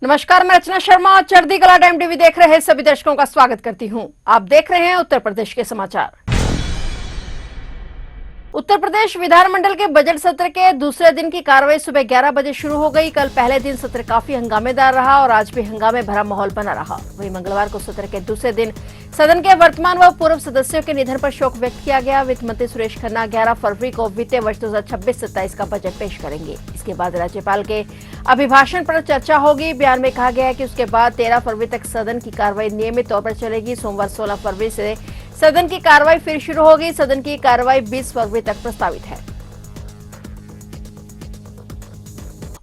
नमस्कार, मैं रचना शर्मा और चढ़ती कला टाइम टीवी देख रहे सभी दर्शकों का स्वागत करती हूं। आप देख रहे हैं उत्तर प्रदेश के समाचार। उत्तर प्रदेश विधानमंडल के बजट सत्र के दूसरे दिन की कार्रवाई सुबह 11 बजे शुरू हो गई। कल पहले दिन सत्र काफी हंगामेदार रहा और आज भी हंगामे भरा माहौल बना रहा। वहीं मंगलवार को सत्र के दूसरे दिन सदन के वर्तमान व पूर्व सदस्यों के निधन पर शोक व्यक्त किया गया। वित्त मंत्री सुरेश खन्ना 11 फरवरी को वित्तीय वर्ष 2026-27 का बजट पेश करेंगे। इसके बाद राज्यपाल के अभिभाषण पर चर्चा होगी। बयान में कहा गया है कि उसके बाद 13 फरवरी तक सदन की कार्रवाई नियमित तौर पर चलेगी। सोमवार 16 फरवरी से सदन की कार्रवाई फिर शुरू होगी। सदन की कार्रवाई 20 फरवरी तक प्रस्तावित है।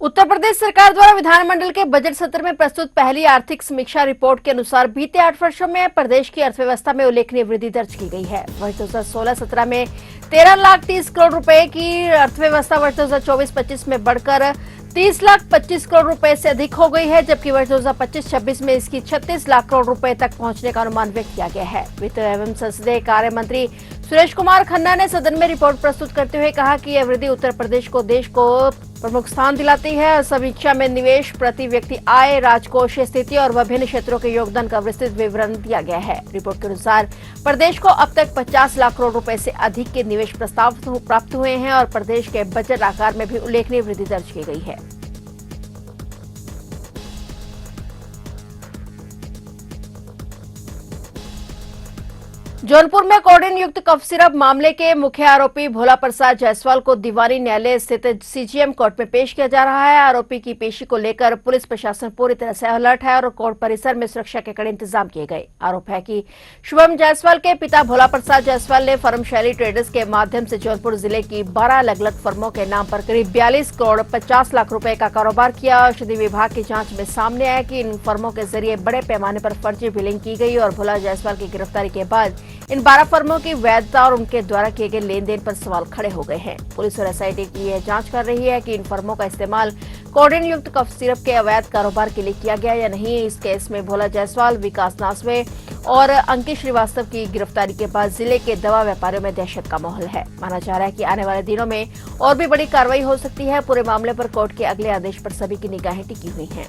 उत्तर प्रदेश सरकार द्वारा विधानमंडल के बजट सत्र में प्रस्तुत पहली आर्थिक समीक्षा रिपोर्ट के अनुसार बीते 8 वर्षों में प्रदेश की अर्थव्यवस्था में उल्लेखनीय वृद्धि दर्ज की गई है। वर्ष 2016-17 में 13,30 करोड़ रुपए की अर्थव्यवस्था वर्ष 2024-25 में बढ़कर 30,25 करोड़ रुपए से अधिक हो गई है, जबकि वर्ष 2025-26 में इसकी 36 लाख करोड़ रुपए तक पहुंचने का अनुमान व्यक्त किया गया है। वित्त एवं संसदीय कार्य मंत्री सुरेश कुमार खन्ना ने सदन में रिपोर्ट प्रस्तुत करते हुए कहा कि यह वृद्धि उत्तर प्रदेश को देश को प्रमुख स्थान दिलाती है। समीक्षा में निवेश, प्रति व्यक्ति आय, राजकोषीय स्थिति और विभिन्न क्षेत्रों के योगदान का विस्तृत विवरण दिया गया है। रिपोर्ट के अनुसार प्रदेश को अब तक 50 लाख करोड़ रुपए से अधिक के निवेश प्रस्ताव प्राप्त हुए हैं और प्रदेश के बजट आकार में भी उल्लेखनीय वृद्धि दर्ज की गई है। जौनपुर में कोडेन युक्त कफ सिरप मामले के मुख्य आरोपी भोला प्रसाद जायसवाल को दीवानी न्यायालय स्थित सीजीएम कोर्ट में पेश किया जा रहा है। आरोपी की पेशी को लेकर पुलिस प्रशासन पूरी तरह से अलर्ट है और कोर्ट परिसर में सुरक्षा के कड़े इंतजाम किए गए। आरोप है कि शुभम जायसवाल के पिता भोला प्रसाद जायसवाल ने फर्म शैली ट्रेडर्स के माध्यम से जौनपुर जिले की 12 अलग अलग फर्मों के नाम पर करीब 42 करोड़ 50 लाख रुपए का कारोबार किया। औषधि विभाग की जांच में सामने आया कि इन फर्मों के जरिए बड़े पैमाने पर फर्जी बिलिंग की गई और भोला जायसवाल की गिरफ्तारी के बाद इन 12 फर्मों की वैधता और उनके द्वारा किए गए लेन देन पर सवाल खड़े हो गए हैं। पुलिस और एसआईटी की यह जांच कर रही है कि इन फर्मों का इस्तेमाल कोडेन युक्त कफ सिरप के अवैध कारोबार के लिए किया गया या नहीं। इस केस में भोला जायसवाल, विकास नासवे और अंकित श्रीवास्तव की गिरफ्तारी के बाद जिले के दवा व्यापारियों में दहशत का माहौल है। माना जा रहा है कि आने वाले दिनों में और भी बड़ी कार्रवाई हो सकती है। पूरे मामले पर कोर्ट के अगले आदेश पर सभी की निगाहें टिकी हुई हैं।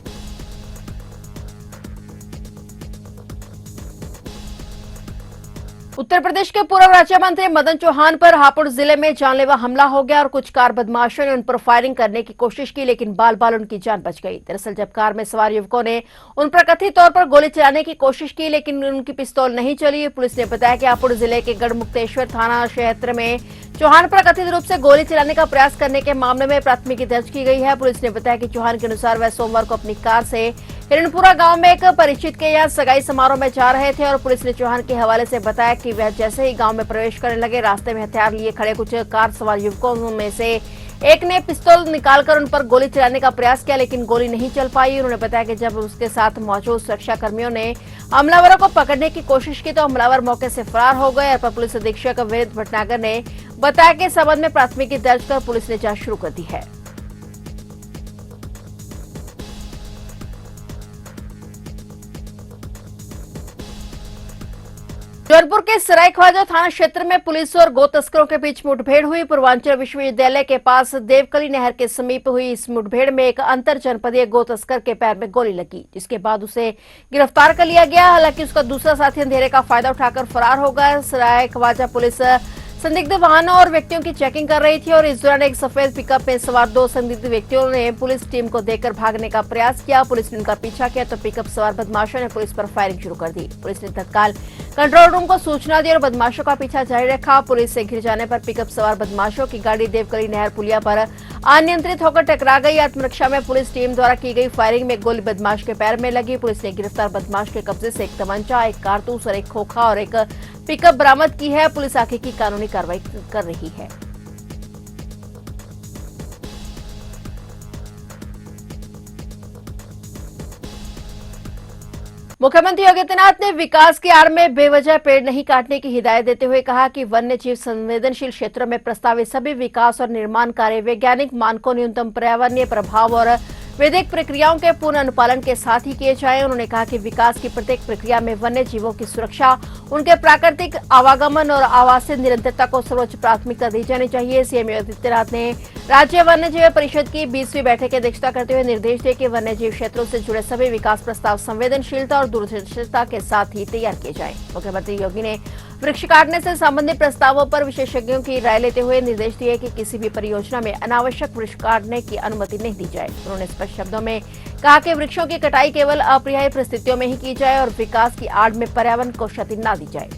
उत्तर प्रदेश के पूर्व राज्य मंत्री मदन चौहान पर हापुड़ जिले में जानलेवा हमला हो गया और कुछ कार बदमाशों ने उन पर फायरिंग करने की कोशिश की, लेकिन बाल बाल उनकी जान बच गई। दरअसल जब कार में सवार युवकों ने उन पर कथित तौर पर गोली चलाने की कोशिश की, लेकिन उनकी पिस्तौल नहीं चली। पुलिस ने बताया कि हापुड़ जिले के गढ़मुक्तेश्वर थाना क्षेत्र में चौहान पर कथित रूप से गोली चलाने का प्रयास करने के मामले में प्राथमिकी दर्ज की गई है। पुलिस ने बताया कि चौहान के अनुसार वह सोमवार को अपनी कार से हिरणपुरा गांव में एक परिचित के यहाँ सगाई समारोह में जा रहे थे और पुलिस ने चौहान के हवाले से बताया कि वह जैसे ही गांव में प्रवेश करने लगे, रास्ते में हथियार लिए खड़े कुछ कार सवार युवकों में से एक ने पिस्तौल निकालकर उन पर गोली चलाने का प्रयास किया, लेकिन गोली नहीं चल पाई। उन्होंने बताया कि जब उसके साथ मौजूद सुरक्षा कर्मियों ने हमलावरों को पकड़ने की कोशिश की तो हमलावर मौके से फरार हो गए। अपर पुलिस अधीक्षक वेद भटनागर ने बताया कि इस संबंध में प्राथमिकी दर्ज कर पुलिस ने जांच शुरू कर दी है। जौनपुर के सरायख्वाजा थाना क्षेत्र में पुलिस और गो तस्करों के बीच मुठभेड़ हुई। पूर्वांचल विश्वविद्यालय के पास देवकली नहर के समीप हुई इस मुठभेड़ में एक अंतर जनपदीय गो तस्कर के पैर में गोली लगी, जिसके बाद उसे गिरफ्तार कर लिया गया। हालांकि उसका दूसरा साथी अंधेरे का फायदा उठाकर फरार हो गया। सरायख्वाजा पुलिस संदिग्ध वाहनों और व्यक्तियों की चेकिंग कर रही थी और इस दौरान एक सफेद पिकअप में सवार 2 संदिग्ध व्यक्तियों ने पुलिस टीम को देखकर भागने का प्रयास किया। पुलिस ने उनका पीछा किया तो पिकअप सवार बदमाशों ने पुलिस पर फायरिंग शुरू कर दी। पुलिस ने तत्काल कंट्रोल रूम को सूचना दी और बदमाशों का पीछा जारी रखा। पुलिस से घिर जाने पर पिकअप सवार बदमाशों की गाड़ी देवकली नहर पुलिया पर अनियंत्रित होकर टकरा गई। आत्मरक्षा में पुलिस टीम द्वारा की गई फायरिंग में गोली बदमाश के पैर में लगी। पुलिस ने गिरफ्तार बदमाश के कब्जे से एक तमंचा, एक कारतूस और एक खोखा और एक पिकअप बरामद की है। पुलिस आगे की कानूनी कार्रवाई कर रही है। मुख्यमंत्री योगी आदित्यनाथ ने विकास की आड़ में बेवजह पेड़ नहीं काटने की हिदायत देते हुए कहा कि वन्य जीव संवेदनशील क्षेत्रों में प्रस्तावित सभी विकास और निर्माण कार्य वैज्ञानिक मानकों, न्यूनतम पर्यावरणीय प्रभाव और वैदिक प्रक्रियाओं के पूर्ण अनुपालन के साथ ही किए जाएं। उन्होंने कहा कि विकास की प्रत्येक प्रक्रिया में वन्य जीवों की सुरक्षा, उनके प्राकृतिक आवागमन और आवासीय निरंतरता को सर्वोच्च प्राथमिकता दी जानी चाहिए। सीएम योगी आदित्यनाथ ने राज्य वन्यजीव परिषद की 20वीं बैठक की अध्यक्षता करते हुए निर्देश दिए कि वन्यजीव क्षेत्रों से जुड़े सभी विकास प्रस्ताव संवेदनशीलता और दूरदर्शिता के साथ ही तैयार किए जाएं। मुख्यमंत्री योगी ने वृक्ष काटने से संबंधित प्रस्तावों पर विशेषज्ञों की राय लेते हुए निर्देश दिए कि किसी भी परियोजना में अनावश्यक वृक्ष काटने की अनुमति नहीं दी जाए। उन्होंने स्पष्ट शब्दों में कहा कि वृक्षों की कटाई केवल अप्रिय परिस्थितियों में ही की जाए और विकास की आड़ में पर्यावरण को क्षति न दी जाए।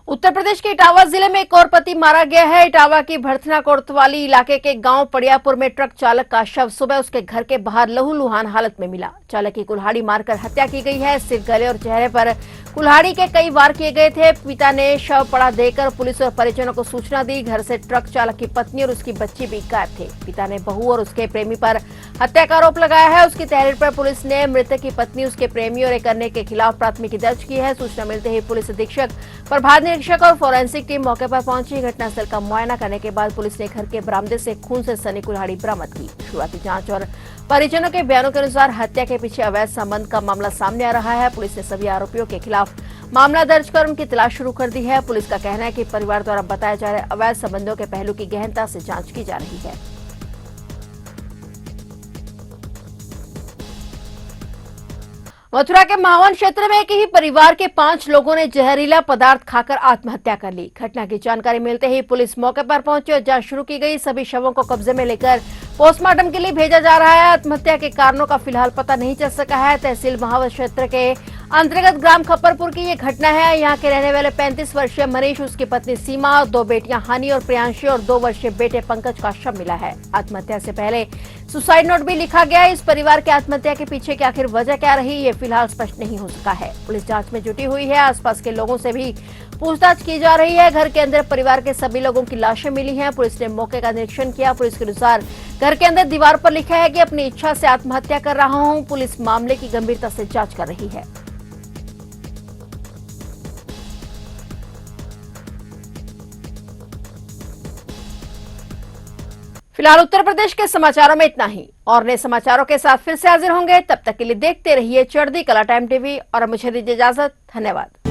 उत्तर प्रदेश के इटावा जिले में एक और पति मारा गया है। इटावा की भड़थना कोतवाली इलाके के गांव पड़ियापुर में ट्रक चालक का शव सुबह उसके घर के बाहर लहूलुहान हालत में मिला। चालक की कुल्हाड़ी मारकर हत्या की गई है। सिर, गले और चेहरे पर कुल्हाड़ी के कई वार किए गए थे। पिता ने शव पड़ा देकर पुलिस और परिजनों को सूचना दी। घर से ट्रक चालक की पत्नी और उसकी बच्ची भी गायब थे। पिता ने बहू और उसके प्रेमी पर हत्या का आरोप लगाया है। उसकी तहरीर पर पुलिस ने मृतक की पत्नी, उसके प्रेमी और एक अन्य के खिलाफ प्राथमिकी दर्ज की है। सूचना मिलते ही पुलिस अधीक्षक, प्रभात निरीक्षक और फोरेंसिक टीम मौके पर पहुंची। घटनास्थल का मुआयना करने के बाद पुलिस ने घर के बरामदे से खून से सनी कुल्हाड़ी बरामद की। शुरुआती जांच और परिजनों के बयानों के अनुसार हत्या के पीछे अवैध संबंध का मामला सामने आ रहा है। पुलिस ने सभी आरोपियों के खिलाफ मामला दर्ज कर उनकी तलाश शुरू कर दी है। पुलिस का कहना है कि परिवार द्वारा बताए जा रहे अवैध संबंधों के पहलू की गहनता से जांच की जा रही है। मथुरा के माहौन क्षेत्र में एक ही परिवार के 5 लोगों ने जहरीला पदार्थ खाकर आत्महत्या कर ली। घटना की जानकारी मिलते ही पुलिस मौके पर पहुंची और जांच शुरू की गई। सभी शवों को कब्जे में लेकर पोस्टमार्टम के लिए भेजा जा रहा है। आत्महत्या के कारणों का फिलहाल पता नहीं चल सका है। तहसील महावर क्षेत्र के अंतर्गत ग्राम खप्परपुर की ये घटना है। यहाँ के रहने वाले 35 वर्षीय मनीष, उसकी पत्नी सीमा, 2 बेटियां हानि और प्रियांशी और 2 वर्षीय बेटे पंकज का शव मिला है। आत्महत्या से पहले सुसाइड नोट भी लिखा गया है। इस परिवार की आत्महत्या के पीछे की आखिर वजह क्या रही, ये फिलहाल स्पष्ट नहीं हो सका है। पुलिस जांच में जुटी हुई है। आसपास के लोगों से भी पूछताछ की जा रही है। घर के अंदर परिवार के सभी लोगों की लाशें मिली हैं। पुलिस ने मौके का निरीक्षण किया। पुलिस के अनुसार घर के अंदर दीवार पर लिखा है कि अपनी इच्छा से आत्महत्या कर रहा हूं। पुलिस मामले की गंभीरता से जांच कर रही है। फिलहाल उत्तर प्रदेश के समाचारों में इतना ही। और नए समाचारों के साथ फिर से हाजिर होंगे। तब तक के लिए देखते रहिए चढ़ती कला टाइम टीवी और मुझे दीजिए इजाजत। धन्यवाद।